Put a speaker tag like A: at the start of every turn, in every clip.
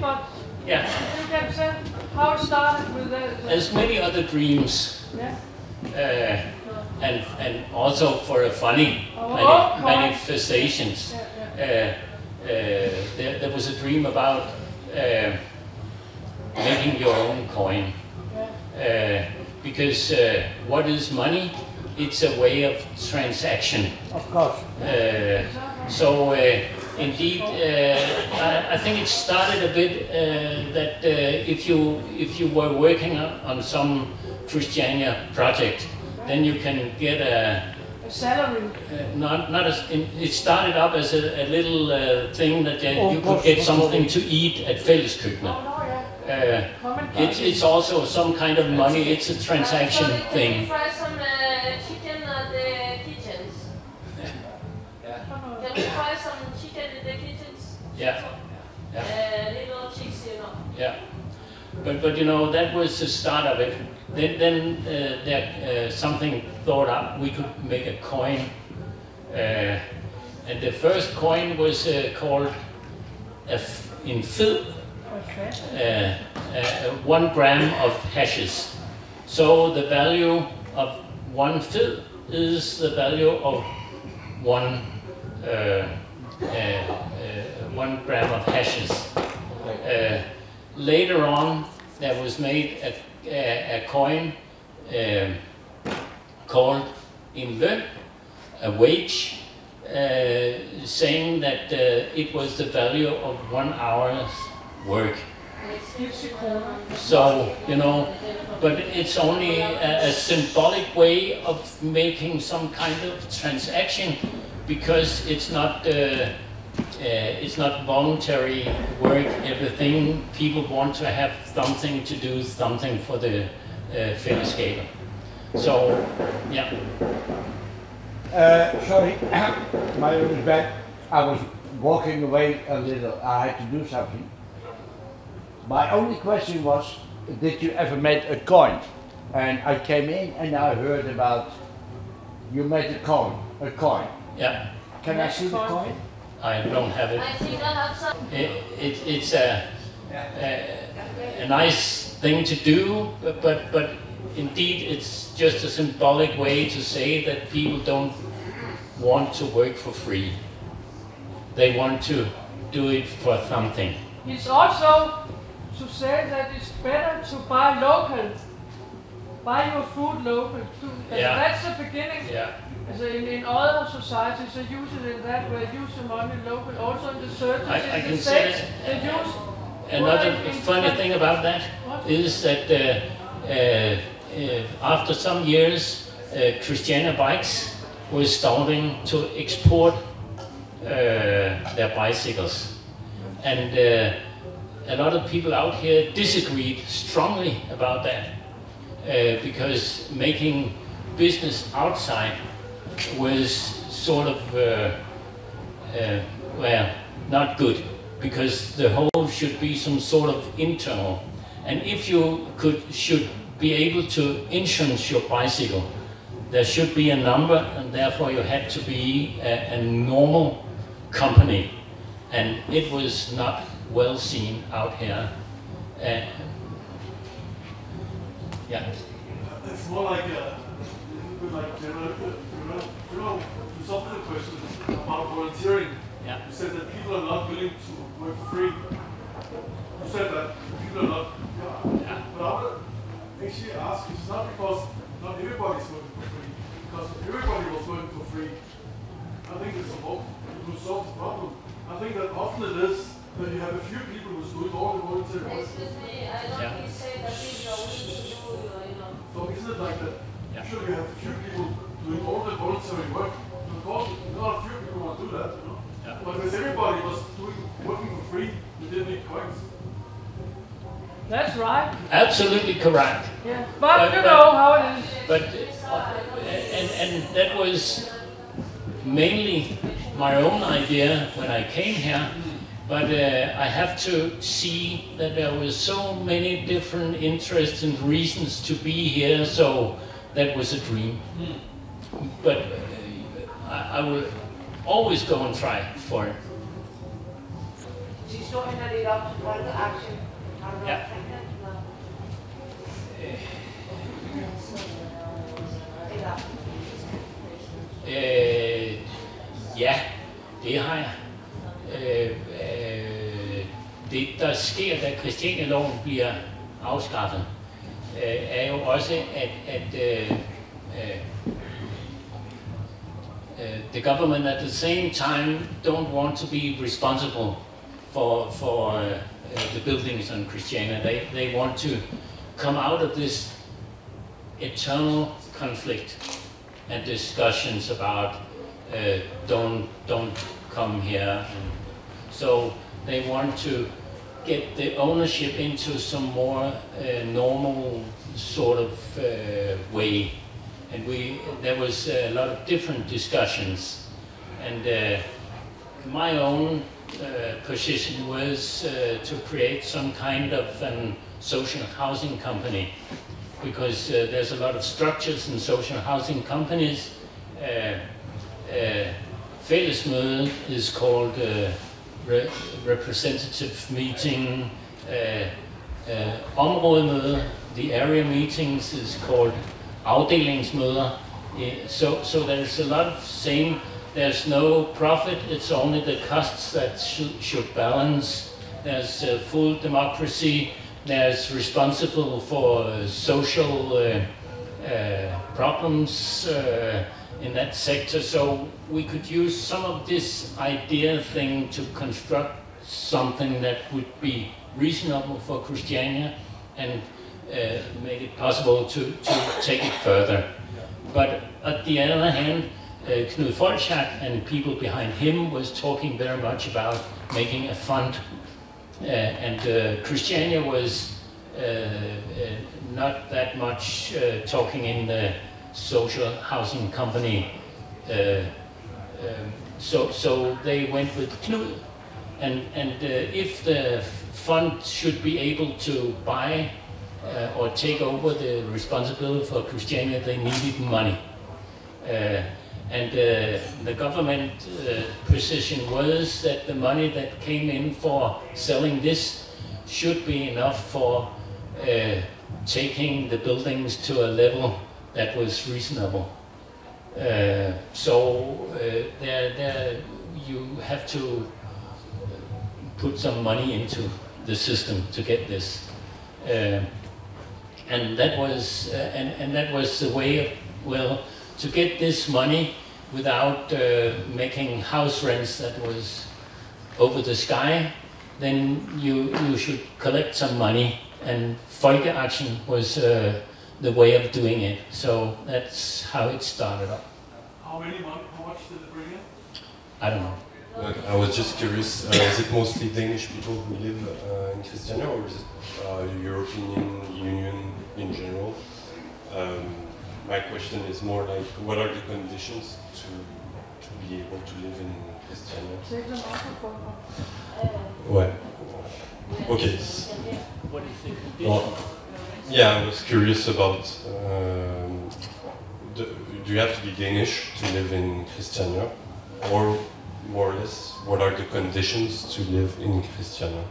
A: but
B: yeah.
A: You can say how it started with that.
B: There's many other dreams.
A: Yeah.
B: And also for a funny manifestations. There was a dream about making your own coin. Because what is money? It's a way of transaction.
C: Of course.
B: So indeed, I think it started a bit that if you were working on some Christiania project, then you can get a
A: salary.
B: It started up as a little thing that you could get something to eat at fælleskøkkenet. It's also some kind of money. It's a transaction thing.
D: Can we try some chicken at the kitchens? Can we try some chicken in the kitchens?
B: Yeah.
D: Little chicks, you know.
B: Yeah. But you know, that was the start of it. Then something thought up. We could make a coin, and the first coin was called in fed. 1 gram of hashes. So the value of 1 fed is the value of 1 gram of hashes. Later on, there was made a coin called in løn, a wage, saying that it was the value of 1 hour's work. So, you know, but it's only a symbolic way of making some kind of transaction, because it's not voluntary work. Everything, people want to have something to do, something for the fællesskabet. So, yeah.
C: Sorry, my room is back. I was walking away a little. I had to do something. My only question was, did you ever make a coin? And I came in and I heard about you made a coin.
B: Yeah.
C: Can I see the coin?
B: I don't have it.
D: I think I have some.
B: It's a nice thing to do, but indeed it's just a symbolic way to say that people don't want to work for free. They want to do it for something.
A: It's also to say that it's better to buy local, buy your food local too.
B: Yeah.
A: That's the beginning.
B: Yeah.
A: So in other societies, they use it in that way, use the money local. Also in the churches,
B: I
A: in
B: can
A: the
B: say
A: states,
B: that.
A: they use.
B: Another funny thing about that is that after some years, Christiania Bikes was starting to export their bicycles, and a lot of people out here disagreed strongly about that, because making business outside was sort of well, not good, because the whole should be some sort of internal. And if you should be able to insurance your bicycle, there should be a number, and therefore you had to be a normal company, and it was not well seen out here. Yeah.
E: It's more like general, to solve the question about volunteering.
B: Yeah.
E: You said that people are not willing to work for free. You said that people are not. Yeah. But I would actually ask, it's not because not everybody's working for free. Because if everybody was working for free, I think it's a hope to solve the problem. I think that often it is that you have a few people who's doing all the voluntary work.
D: Excuse me, I don't think say that people are willing to do, you know.
E: So isn't it like that?
B: Yeah.
E: Sure, you have a few people doing all the voluntary work. Of course, not a few people want to do that, you know.
B: Yeah.
E: But if everybody was working for free, you didn't need coins.
A: That's right.
B: Absolutely correct.
A: Yeah. But you know how it is.
B: But and that was mainly my own idea when I came here. But I have to see that there was so many different interests and reasons to be here, so that was a dream. But I will always go and try for it.
D: historien er lidt op til folkeaktien. Har du noget omkring det?
B: Ja, det har jeg. Det, der sker, da Christiania-loven bliver afskaffet, er jo også, at the government at the same time don't want to be responsible for the buildings on Christiania. They want to come out of this eternal conflict and discussions about don't come here. And so they want to get the ownership into some more normal sort of way. And there was a lot of different discussions, and my own position was to create some kind of an social housing company, because there's a lot of structures in social housing companies. Fællesmøde is called representative meeting. Områdemøde, the area meetings, is called afdelingsmøder. So there's a lot of same. There's no profit, it's only the costs that should balance. There's full democracy. There's responsible for social problems in that sector. So we could use some of this idea thing to construct something that would be reasonable for Christiania and make it possible to take it further. But at the other hand, Knud Folchak and people behind him was talking very much about making a fund, and Christiania was not that much talking in the social housing company. So they went with Knud, and if the fund should be able to buy or take over the responsibility for Christiania, they needed money. And the government position was that the money that came in for selling this should be enough for taking the buildings to a level that was reasonable. So there you have to put some money into the system to get this. And that was the way of, well, to get this money without making house rents that was over the sky, then you should collect some money, and folkeaktien was the way of doing it. So that's how it started up.
E: How much did it bring in?
B: I don't know.
F: I was just curious, is it mostly Danish people who live in Christiania, or is it European Union in general? My question is more like, what are the conditions to be able to live in Christiania? Ouais. Okay.
B: What is the condition?
F: Well, yeah, I was curious about, do you have to be Danish to live in Christiania? Or more or less, what are the conditions to live in Christiania?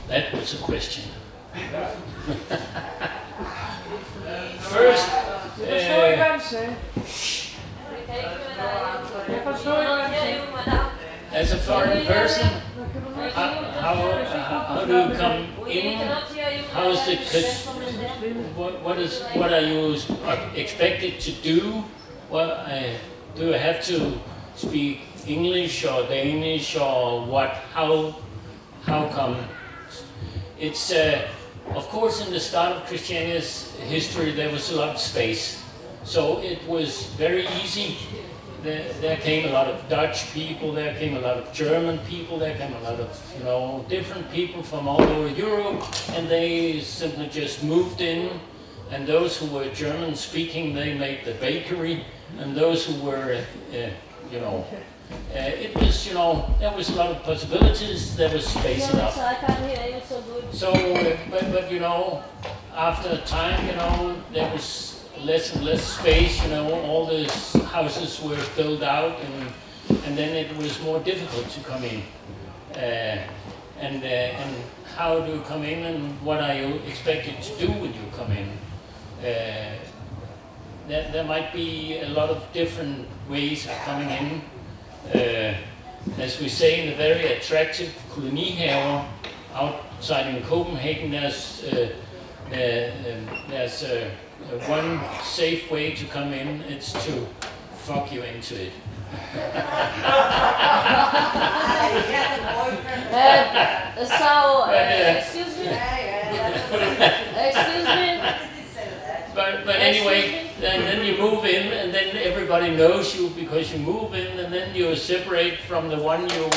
B: That was a question. First, as a foreign person, how do you come in? How is it? What are you expected to do? Well, do you have to speak English or Danish or what? How come? It's of course, in the start of Christiania's history, there was a lot of space, so it was very easy. There came a lot of Dutch people, there came a lot of German people, there came a lot of, different people from all over Europe, and they simply just moved in. And those who were German speaking, they made the bakery, and those who were, it was, there was a lot of possibilities, there was space enough. So, but after a time, there was less and less space. You know, all the houses were filled out, and then it was more difficult to come in. And how do you come in, and what are you expected to do when you come in? There might be a lot of different ways of coming in. As we say in the very attractive kolonihaver outside in Copenhagen, there's one safe way to come in. It's to fuck you into it.
D: Excuse me. Excuse me.
B: But anyway, then you move in, and then everybody knows you because you move in, and then you separate from the one you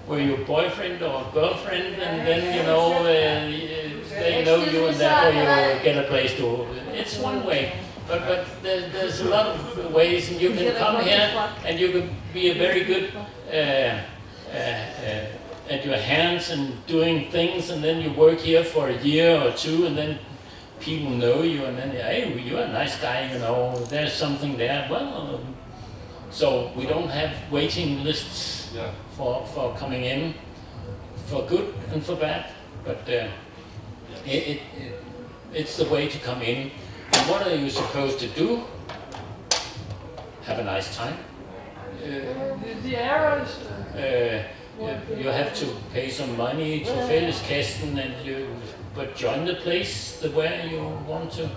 B: were your boyfriend or girlfriend, and then you know they know you, and therefore you get a place to. It's one way. But there's a lot of ways, and you can come here and you can be a very good at your hands and doing things, and then you work here for a year or two, and then people know you, and then, hey, you're a nice guy, you know, there's something there. Well, so we don't have waiting lists for coming in, for good and for bad, but it's the way to come in. And what are you supposed to do? Have a nice time.
A: The errors.
B: You have to pay some money to fælleskassen, and but join the place the way you want to.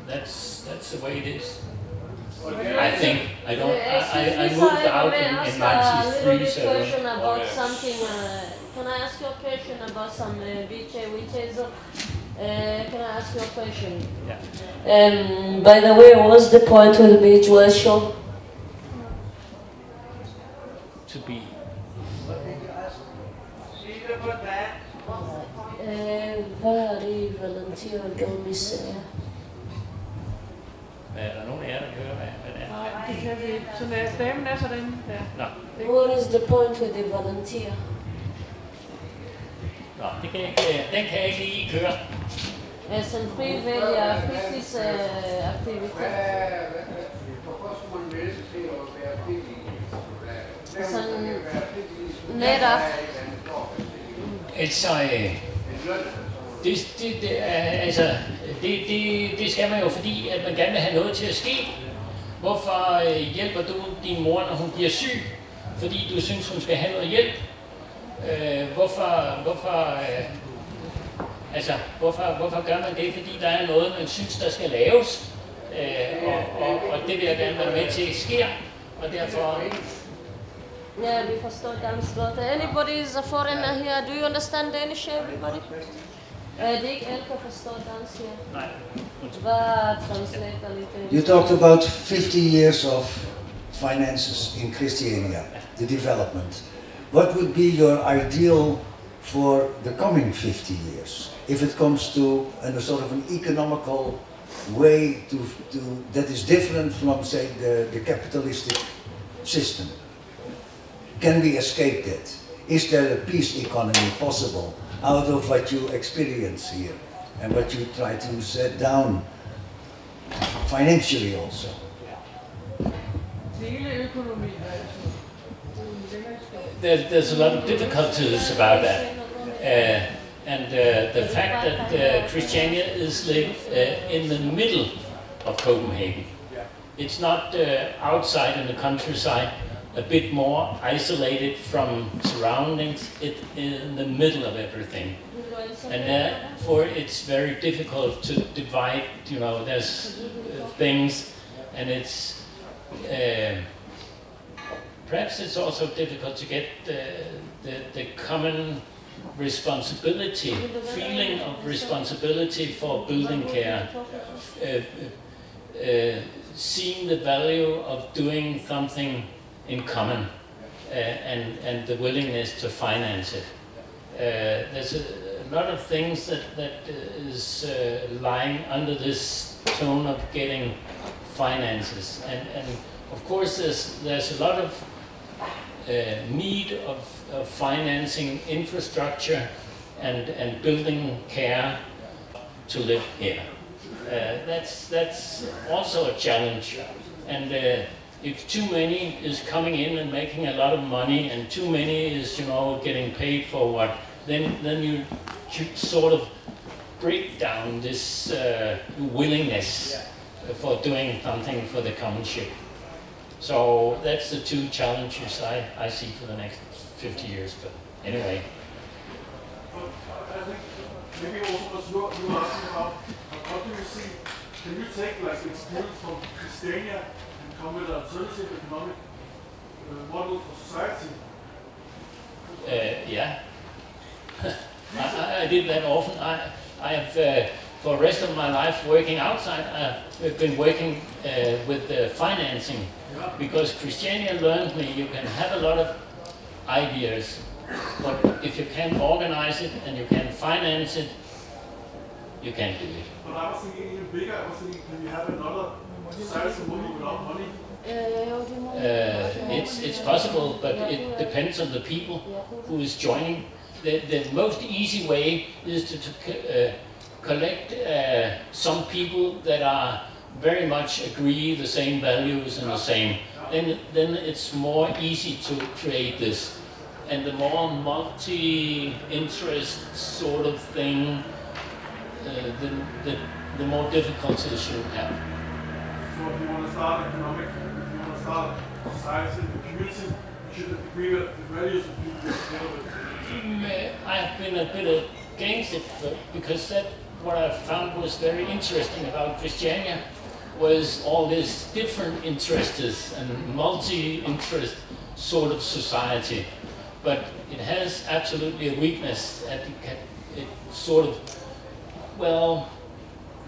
B: That's the way it is. I think I moved out in '93, so.
D: Question about something. Can I ask you a question about some witches? Can I ask you a question?
B: Yeah.
D: By the way, what's the point with the beach was show?
B: To be.
D: Vari volunteer organiser.
B: Er der nogen af jer, der kan høre, hvad det er?
A: Nej, det kan vi ikke. Så damen er sådan der.
B: Nå.
D: What is the point with the volunteer?
B: Nå, den kan jeg ikke lige køre.
D: Altså en frivillig fritidsaktivitet. Sådan netop.
B: Altså, det skal man jo, fordi at man gerne vil have noget til at ske. Hvorfor hjælper du din mor, når hun bliver syg? Fordi du synes, hun skal have noget hjælp. Hvorfor gør man det? Fordi der er noget, man synes, der skal laves. Og det vil jeg gerne være med til at sker. Og derfor.
D: Ja, vi forstår dansk godt. Anybody is a foreigner here? Do you understand Danish, everybody? Det er ikke alle, der forstår dansk her.
B: Nej.
D: Hvad translater lidt?
G: You talked about 50 years of finances in Christiania, the development. What would be your ideal for the coming 50 years? If it comes to a sort of an economical way that is different from, say, the capitalistic system. Can we escape that? Is there a peace economy possible out of what you experience here and what you try to set down financially also?
B: There's a lot of difficulties about that. And the fact that Christiania is in the middle of Copenhagen. It's not outside in the countryside, a bit more isolated from surroundings. It's in the middle of everything. And therefore it's very difficult to divide, you know, there's things, and it's perhaps it's also difficult to get the common responsibility, feeling of responsibility for building care, seeing the value of doing something in common, and the willingness to finance it. There's a lot of things that is lying under this tone of getting finances, and of course there's a lot of need of financing infrastructure and building care. to live here. That's also a challenge, and if too many is coming in and making a lot of money, and too many is, you know, getting paid for what, then you sort of break down this willingness for doing something for the commonship. So that's the two challenges I see for the next 50 years. But anyway.
E: I think maybe also what you were asking about, what do you see? Can you take like experience from Christiania and come with an alternative economic model for society?
B: Yeah. I did that often. I have, for the rest of my life working outside, I've been working with financing, because Christiania learned me you can have a lot of ideas, but if you can't organize it and you can't finance it, you can't do it.
E: But I was thinking even bigger. I was thinking, can you have another society model without money?
B: It's possible, but it depends on the people who is joining. The most easy way is to collect some people that are very much agree the same values and the same. Then it's more easy to create this. And the more multi-interest sort of thing, the more difficulties you have.
E: So if you want to start economic, if you want to start society, the community, you should agree with the values of people together with.
B: I've been a bit against it, because what I found was very interesting about Christiania was all these different interests and multi-interest sort of society. But it has absolutely a weakness that it sort of, well,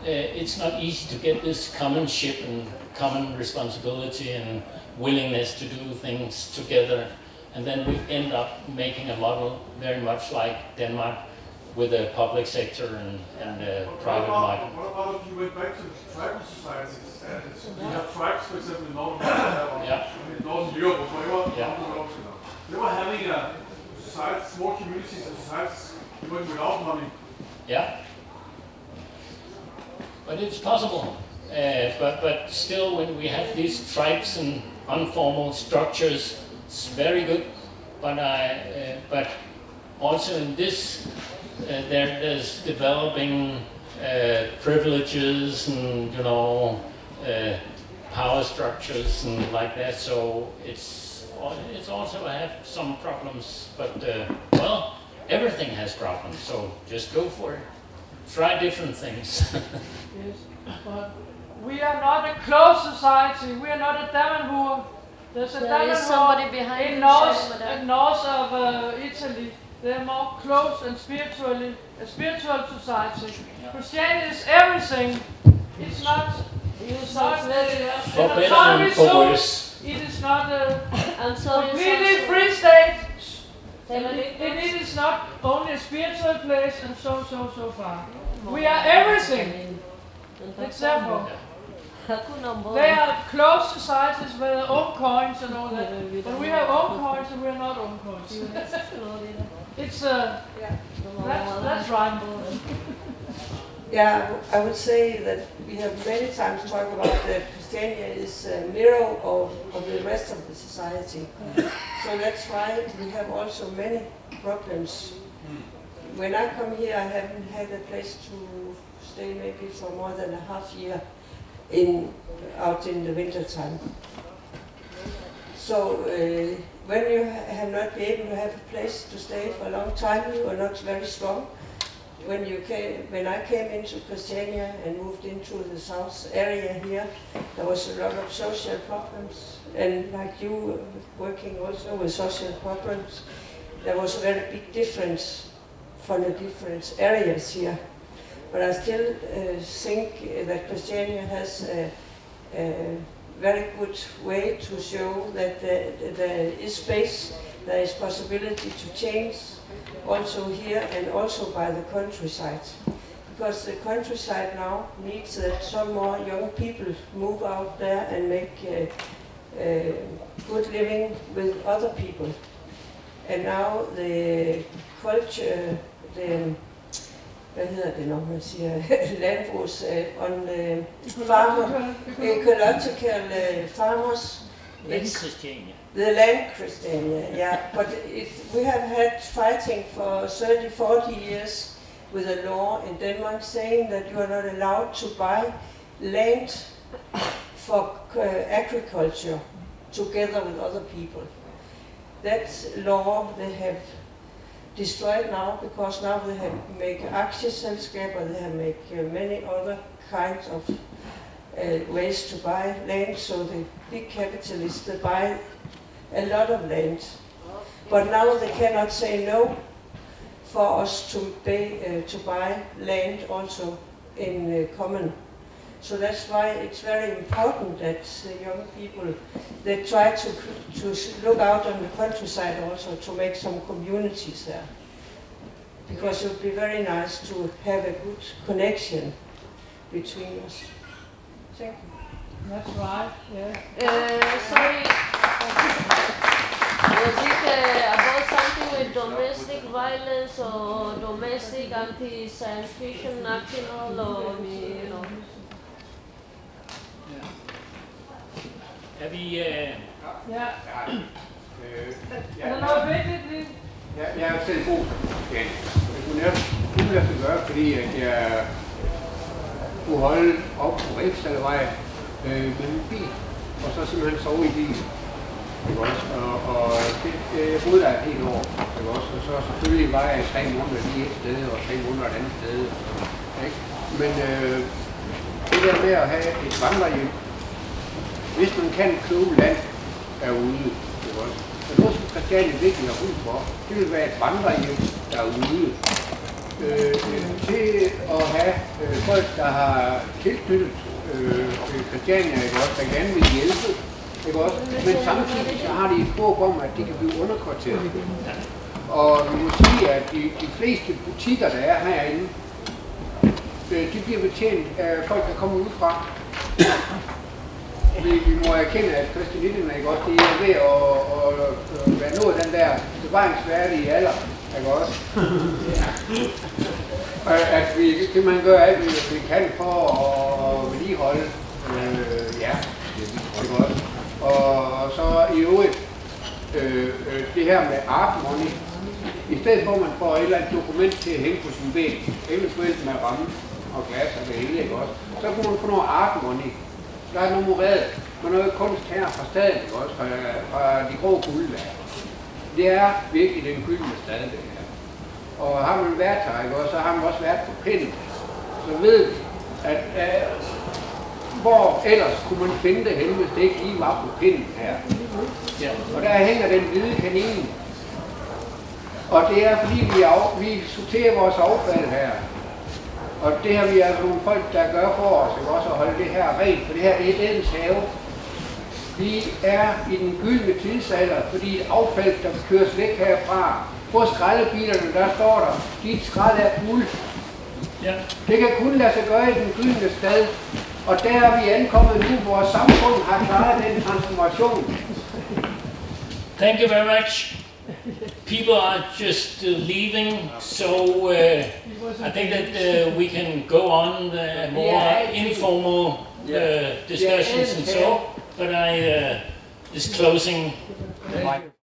B: it's not easy to get this commonship and common responsibility and willingness to do things together. And then we end up making a model very much like Denmark, with a public sector and a private market.
E: What about if you went back to tribal societies? You have tribes, for example, in Northern America, in Northern Europe, or whatever. They were having a society, small communities and societies working without money.
B: Yeah. But it's possible. But still, when we have these tribes and informal structures, it's very good. But also in this, there's developing privileges and, you know, power structures and like that. So it's also have some problems. But well, everything has problems. So just go for it. Try different things.
A: Yes, but we are not a closed society. We are not a Damanhur. There's a
D: somebody behind
A: in north of Italy. They're more close and spiritual society. Christianity is everything. It's not. It's not
B: for better and for worse.
A: It is not a completely free state. It is not only a spiritual place and so far. We are everything. Except they are closed societies with their own coins and all that. But we have own coins and we are not own coins. It's that's right.
H: Yeah, I would say that we have many times talked about that Christiania is a mirror of the rest of the society. So that's why we have also many problems. When I come here, I haven't had a place to stay maybe for more than a half year out in the winter time. So when you have not been able to have a place to stay for a long time, you are not very strong. When I came into Christiania and moved into the south area here, there was a lot of social problems, and like you working also with social problems, there was a very big difference from the different areas here. But I still think that Christiania has a very good way to show that there is space, there is possibility to change, also here and also by the countryside. Because the countryside now needs that some more young people move out there and make good living with other people. And now the culture, hvad hedder det, når man siger landbrugs, on farmer, ecological farmers.
B: Land Christiania.
H: The land Christiania, yeah. But we have had fighting for 30-40 years with a law in Denmark saying that you are not allowed to buy land for agriculture together with other people. That law they have destroyed now, because now they have make aktieselskaber, they have make many other kinds of ways to buy land, so the big capitalists, they buy a lot of land. But now they cannot say no for us to buy land also in common. So that's why it's very important that young people, they try to look out on the countryside also to make some communities there. Because it would be very nice to have a good connection between us. Thank you.
A: That's right, yeah.
D: Sorry. Was it about something with domestic violence or domestic anti-science fiction acting all, or, you know?
B: Er vi...
A: Ja. Er der noget vigtigt lige?
I: Jeg er selv god. Det kunne jeg lade sig gøre, fordi at jeg kunne holde op på Rigsdalvej med min bil, og så simpelthen sove i bilen. Og jeg boede der et helt år. Og så selvfølgelig var jeg 3 måneder lige et sted, og 3 måneder et andet sted. Men det der med at have et vandrehjem, hvis man kan købe land derude, så nu skal Christiania virkelig have brug for. Det vil være et vandrehjem derude. Til at have folk, der har tilknyttet Christiania, der gerne vil hjælpe. Men samtidig så har de et håb om, at de kan blive underkvarteret. Og vi må sige, at de fleste butikker, der er herinde, de bliver betjent af folk, der kommer udefra. Vi må erkende, at christianitterne det er ved at være nået den der bevaringsværdige alder, ikke også? At vi simpelthen gør alt, vi kan for at vedligeholde, ja, det er godt. Og så i øvrigt, det her med art money, i stedet for at man får et eller andet dokument til at hænge på sin ben, eventuelt med ramme og glas og det hele, ikke også? Så kan man få noget art money. Der er nummereret med noget kunst her fra staden, ikke også? Fra de grå guldværker. Det er virkelig den gyldne stad, det her. Og har man været her, ikke også? Så har man også været på pinden. Så ved vi, at hvor ellers kunne man finde det henne, hvis det ikke lige var på pinden her. Ja. Og der hænger den hvide kanin. Og det er fordi vi sorterer vores affald her. Og det har vi altså nogle folk, der gør for os, ikke også, at holde det her rent, for det her det er Edens have. Vi er i den gyldne tidsalder, fordi et affald, der køres væk herfra, på skraldebilerne, der står der, dit skrald er guld. Ja. Det kan kun lade sig gøre i den gyldne stad. Og der er vi ankommet nu, hvor samfundet har klaret den transformation.
B: Thank you very much. People are just leaving, so I think that we can go on more informal discussions and so, but I is closing the microphone.